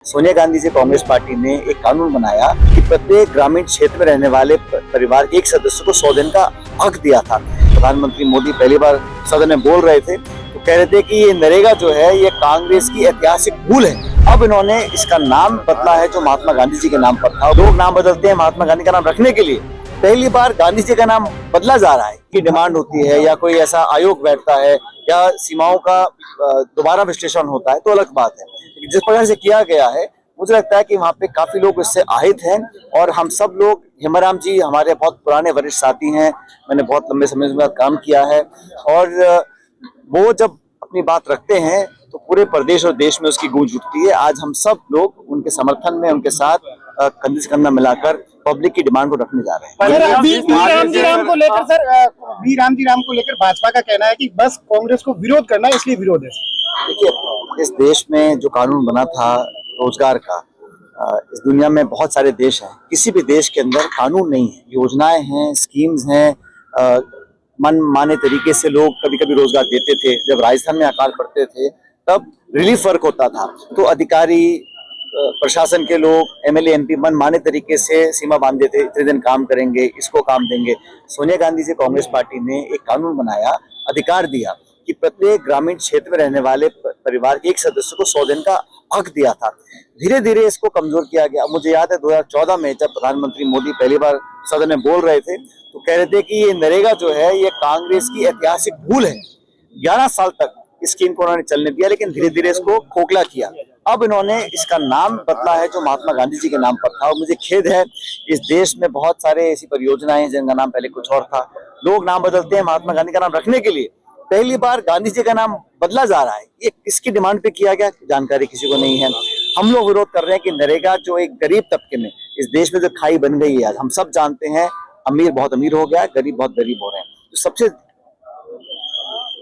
Sonia Gandhi ji Congress party ने एक कानून बनाया कि प्रत्येक ग्रामीण क्षेत्र में रहने वाले परिवार के एक सदस्य को 100 दिन का हक दिया था। प्रधानमंत्री मोदी पहली बार सदन में बोल रहे थे तो कह रहे थे कि ये नरेगा जो है ये कांग्रेस की ऐतिहासिक भूल है। अब इन्होंने इसका नाम बदला है जो महात्मा गांधी जी के नाम पर था। लोग नाम बदलते हैं महात्मा गांधी का नाम रखने के लिए, पहली बार गांधी जी का नाम बदला जा रहा है। की डिमांड होती है या कोई ऐसा आयोग बैठता है या सीमाओं का दोबारा विश्लेषण होता है तो अलग बात है। जिस प्रकार से किया गया है मुझे लगता है कि वहाँ पे काफी लोग इससे আহিत हैं और हम सब लोग, हेमाराम जी हमारे बहुत पुराने वरिष्ठ साथी हैं, मैंने बहुत लंबे समय से काम किया है और वो जब अपनी बात रखते हैं तो पूरे प्रदेश और देश में उसकी गूंज उठती है। आज हम सब लोग उनके समर्थन में उनके साथ कंधे से कंधा मिलाकर पब्लिक की डिमांड को रखने जा रहे हैं। वी राम जी राम को लेकर भाजपा का कहना है कि बस कांग्रेस को विरोध करना है, इसलिए विरोध है। देखिए, इस देश में जो कानून बना था रोजगार का, इस दुनिया में बहुत सारे देश हैं, किसी भी देश के अंदर कानून नहीं है, योजनाएं हैं, स्कीम्स हैं, मन माने तरीके से लोग कभी कभी रोजगार देते थे। जब राजस्थान में अकाल पड़ते थे तब रिलीफ वर्क होता था तो अधिकारी, प्रशासन के लोग, एमएलए एमपी मन माने तरीके से सीमा बांध देते, इतने दिन काम करेंगे, इसको काम देंगे। सोनिया गांधी जी कांग्रेस पार्टी ने एक कानून बनाया, अधिकार दिया कि प्रत्येक ग्रामीण क्षेत्र में रहने वाले परिवार के एक सदस्य को 100 दिन का हक दिया था। धीरे धीरे इसको कमजोर किया गया। मुझे याद है 2014 में जब प्रधानमंत्री मोदी पहली बार सदन में बोल रहे थे तो कह रहे थे कि ये नरेगा जो है ये कांग्रेस की ऐतिहासिक भूल है। 11 साल तक इस स्कीम को उन्होंने चलने दिया लेकिन धीरे धीरे इसको खोखला किया। अब इन्होंने इसका नाम बदला है जो महात्मा गांधी जी के नाम पर था और मुझे खेद है, इस देश में बहुत सारे ऐसी परियोजनाएं हैं जिनका नाम पहले कुछ और था। लोग नाम बदलते हैं महात्मा गांधी का नाम रखने के लिए, पहली बार गांधी जी का नाम बदला जा रहा है। ये किसकी डिमांड पे किया गया जानकारी किसी को नहीं है। हम लोग विरोध कर रहे हैं कि नरेगा जो एक गरीब तबके में, इस देश में जो खाई बन गई है, आज हम सब जानते हैं, अमीर बहुत अमीर हो गया, गरीब बहुत गरीब हो रहे हैं। तो सबसे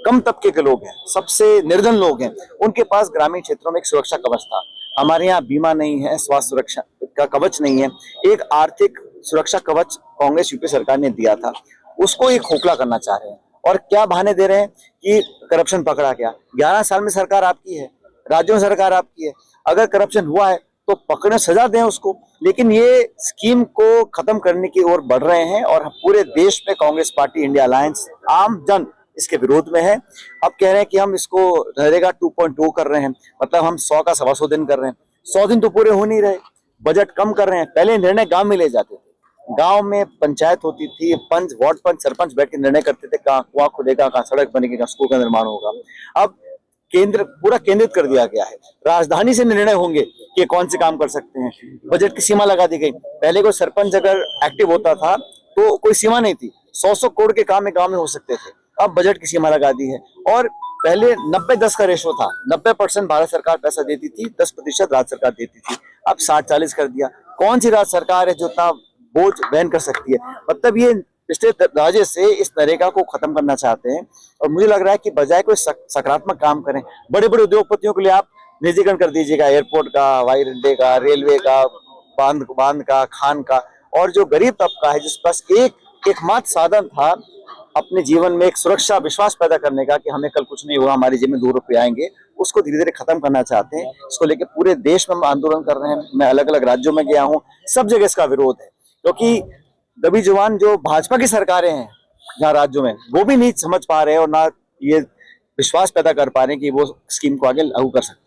कम तबके के लोग हैं, सबसे निर्धन लोग हैं, उनके पास ग्रामीण क्षेत्रों में एक सुरक्षा कवच था। हमारे यहाँ बीमा नहीं है, स्वास्थ्य सुरक्षा का कवच नहीं है। एक आर्थिक सुरक्षा कवच कांग्रेस यूपी सरकार ने दिया था, उसको ये खोखला करना चाह रहे हैं। और क्या बहाने दे रहे हैं कि करप्शन पकड़ा गया। 11 साल में सरकार आपकी है, राज्यों में सरकार आपकी है, अगर करप्शन हुआ है तो पकड़ने सजा दें उसको। लेकिन ये स्कीम को खत्म करने की ओर बढ़ रहे हैं और पूरे देश में कांग्रेस पार्टी, इंडिया अलायंस, आम जन इसके विरोध में है। अब कह रहे हैं कि हम इसको नरेगा 2.2 कर रहे हैं, मतलब हम 100 का 125 दिन कर रहे हैं। 100 दिन तो पूरे हो नहीं रहे, बजट कम कर रहे हैं। पहले निर्णय गांव में ले जाते थे, गांव में पंचायत होती थी, पंच, वार्ड पंच, सरपंच बैठ के निर्णय करते थे, कहाँ कुआं खुदेगा, कहाँ सड़क बनेगी, कहाँ स्कूल का निर्माण होगा। अब केंद्र पूरा केंद्रित कर दिया गया है, राजधानी से निर्णय होंगे कि कौन से काम कर सकते हैं। बजट की सीमा लगा दी गई। पहले कोई सरपंच अगर एक्टिव होता था तो कोई सीमा नहीं थी, 100 करोड़ के काम गाँव में हो सकते थे। अब बजट की सीमा लगा दी है और पहले 90-10 का रेशो था, 90% भारत सरकार पैसा देती थी, 10% राज्य सरकार देती थी। अब 60-40 कर दिया। कौन सी राज्य सरकार है जो इतना बोझ वहन कर सकती है? मतलब ये पिछले राज्य से इस नरेगा को खत्म करना चाहते हैं और मुझे लग रहा है कि बजाय कोई सकारात्मक काम करें, बड़े बड़े उद्योगपतियों के लिए आप निजीकरण कर दीजिएगा, एयरपोर्ट का, हवाई अड्डे का, रेलवे का, बांध का, खान का। और जो गरीब तबका है जिस पास एकमात्र साधन था अपने जीवन में एक सुरक्षा, विश्वास पैदा करने का कि हमें कल कुछ नहीं होगा, हमारी जेब में 2 रुपये आएंगे, उसको धीरे धीरे खत्म करना चाहते हैं। इसको लेकर पूरे देश में हम आंदोलन कर रहे हैं। मैं अलग अलग राज्यों में गया हूँ, सब जगह इसका विरोध है क्योंकि दबी जुबान जो भाजपा की सरकारें हैं जहाँ राज्यों में, वो भी नहीं समझ पा रहे हैं और ना ये विश्वास पैदा कर पा रहे हैं कि वो स्कीम को आगे लागू कर सकते हैं।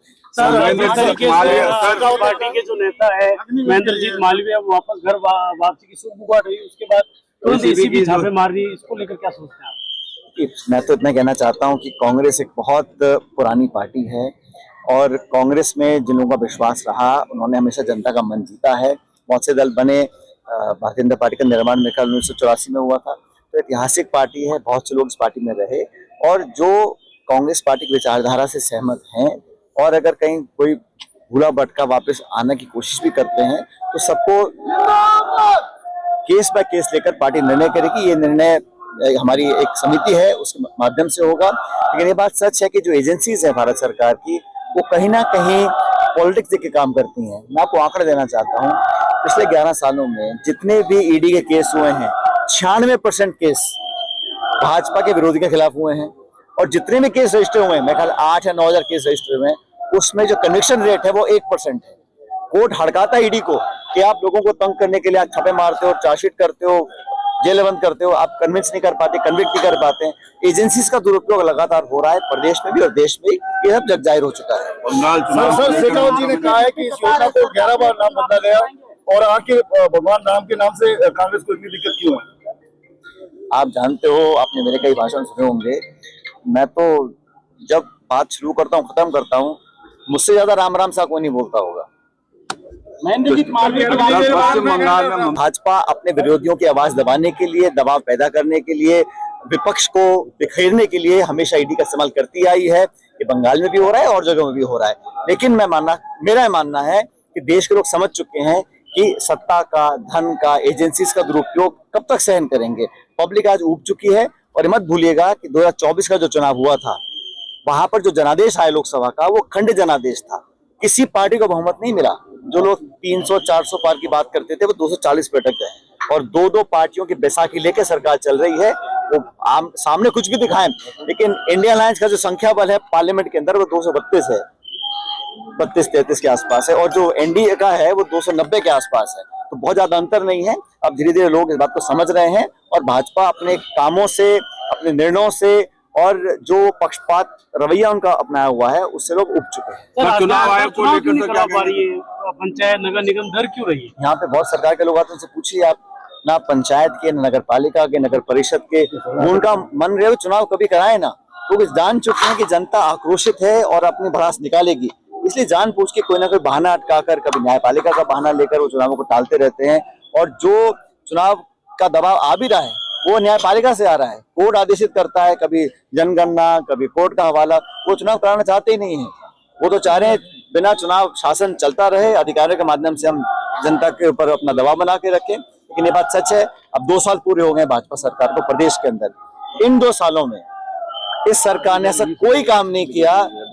पार्टी के जो नेता है महेंद्रजीत मालवीय वापस घर वापसी की सुगबुगाहट हुई, उसके बाद एसीबी छापेमारी, इसको लेकर क्या सोचते हैं आप? मैं तो इतना कहना चाहता हूँ कि कांग्रेस एक बहुत पुरानी पार्टी है और कांग्रेस में जिन लोगों का विश्वास रहा उन्होंने हमेशा जनता का मन जीता है। बहुत से दल बने, भारतीय जनता पार्टी का निर्माण मेरे ख्याल 1984 में हुआ था, तो ऐतिहासिक पार्टी है। बहुत से लोग इस पार्टी में रहे और जो कांग्रेस पार्टी की विचारधारा से सहमत हैं और अगर कहीं कोई भूला भटका वापस आने की कोशिश भी करते हैं तो सबको केस बाय केस लेकर पार्टी निर्णय करेगी। ये निर्णय हमारी एक समिति है उसके माध्यम से होगा। लेकिन ये बात सच है कि जो एजेंसीज है भारत सरकार की वो कहीं ना कहीं पॉलिटिक्स देके काम करती हैं। मैं आपको आंकड़ा देना चाहता हूँ, पिछले 11 सालों में जितने भी ईडी के केस हुए हैं 96% केस भाजपा के विरोधी के खिलाफ हुए हैं और जितने भी केस रजिस्टर हुए हैं, मेरे ख्याल 8 या 9 हजार केस रजिस्टर हुए हैं, उसमें जो कन्विक्शन रेट है वो 1% है। कोर्ट हड़काता है ईडी को कि आप लोगों को तंग करने के लिए आप छापे मारते हो, चार्जशीट करते हो, जेल बंद करते हो, आप कन्विंस नहीं कर पाते, कन्विक्ट नहीं कर पाते हैं। एजेंसीज का दुरुपयोग लगातार हो रहा है प्रदेश में भी और देश में भी, ये सब जग जाहिर हो चुका है। सर शेखावत जी ने कहा है कि इस योजना को 11 बार नाम बदला गया और आके भगवान राम के नाम से कांग्रेस को इतनी दिक्कत क्यों है? आप जानते हो, आपने मेरे कई भाषण सुने होंगे, मैं तो जब बात शुरू करता हूँ खत्म करता हूँ, मुझसे ज्यादा राम राम सा कोई नहीं बोलता होगा। महेंद्र जी मालवीय के पश्चिम बंगाल में भाजपा अपने विरोधियों की आवाज दबाने के लिए, दबाव पैदा करने के लिए, विपक्ष को बिखेरने के लिए हमेशा ईडी का इस्तेमाल करती आई है। ये बंगाल में भी हो रहा है और जगहों में भी हो रहा है। लेकिन मेरा मानना है कि देश के लोग समझ चुके हैं कि सत्ता का, धन का, एजेंसीज का दुरुपयोग कब तक सहन करेंगे। पब्लिक आज ऊब चुकी है। और मत भूलिएगा कि 2024 का जो चुनाव हुआ था, वहां पर जो जनादेश आया लोकसभा का, वो खंड जनादेश था। किसी पार्टी को बहुमत नहीं मिला। जो लोग 300-400 पार की बात करते थे, वो 240 पे अटक गए। और दो दो बैसाखी लेके सरकार चल रही है। वो सामने कुछ भी दिखाएं, लेकिन इंडिया अलायंस का जो संख्या बल है पार्लियामेंट के अंदर, वो 232 है, 32-33 के आसपास है। और जो एनडीए का है वो 290 के आसपास है। तो बहुत ज्यादा अंतर नहीं है। अब धीरे धीरे लोग इस बात को समझ रहे हैं और भाजपा अपने कामों से, अपने निर्णयों से और जो पक्षपात रवैया उनका अपनाया हुआ है, उससे लोग उब चुके हैं। चुनाव आयोग को लेकर क्या कह रही है? पंचायत नगर निगम डर क्यों रही है? यहाँ पे बहुत सरकार के लोग आते हैं, उनसे पूछिए आप, ना पंचायत के, ना नगर पालिका के, नगर परिषद के, उनका मन रहे चुनाव कभी कराए ना। लोग जान चुके हैं कि जनता आक्रोशित है और अपनी भड़ास निकालेगी, इसलिए जानबूझ के कोई ना कोई बहाना अटकाकर, कभी न्यायपालिका का बहाना लेकर वो चुनावों को टालते रहते हैं। और जो चुनाव का दबाव आ भी रहा है, वो न्यायपालिका से आ रहा है। कोर्ट आदेशित करता है, कभी जनगणना, कभी कोर्ट का हवाला। वो चुनाव कराना चाहते ही नहीं है। वो तो चाह रहे हैं बिना चुनाव शासन चलता रहे, अधिकारियों के माध्यम से हम जनता के ऊपर अपना दबाव बना के रखें। लेकिन ये बात सच है, अब 2 साल पूरे हो गए भाजपा सरकार को प्रदेश के अंदर। इन 2 सालों में इस सरकार ने ऐसा कोई काम नहीं किया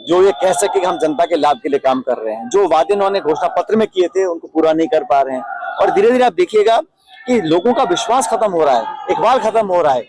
जो ये कह सके कि हम जनता के लाभ के लिए काम कर रहे हैं। जो वादे उन्होंने घोषणा पत्र में किए थे, उनको पूरा नहीं कर पा रहे हैं। और धीरे धीरे आप देखिएगा कि लोगों का विश्वास खत्म हो रहा है, इकबाल खत्म हो रहा है।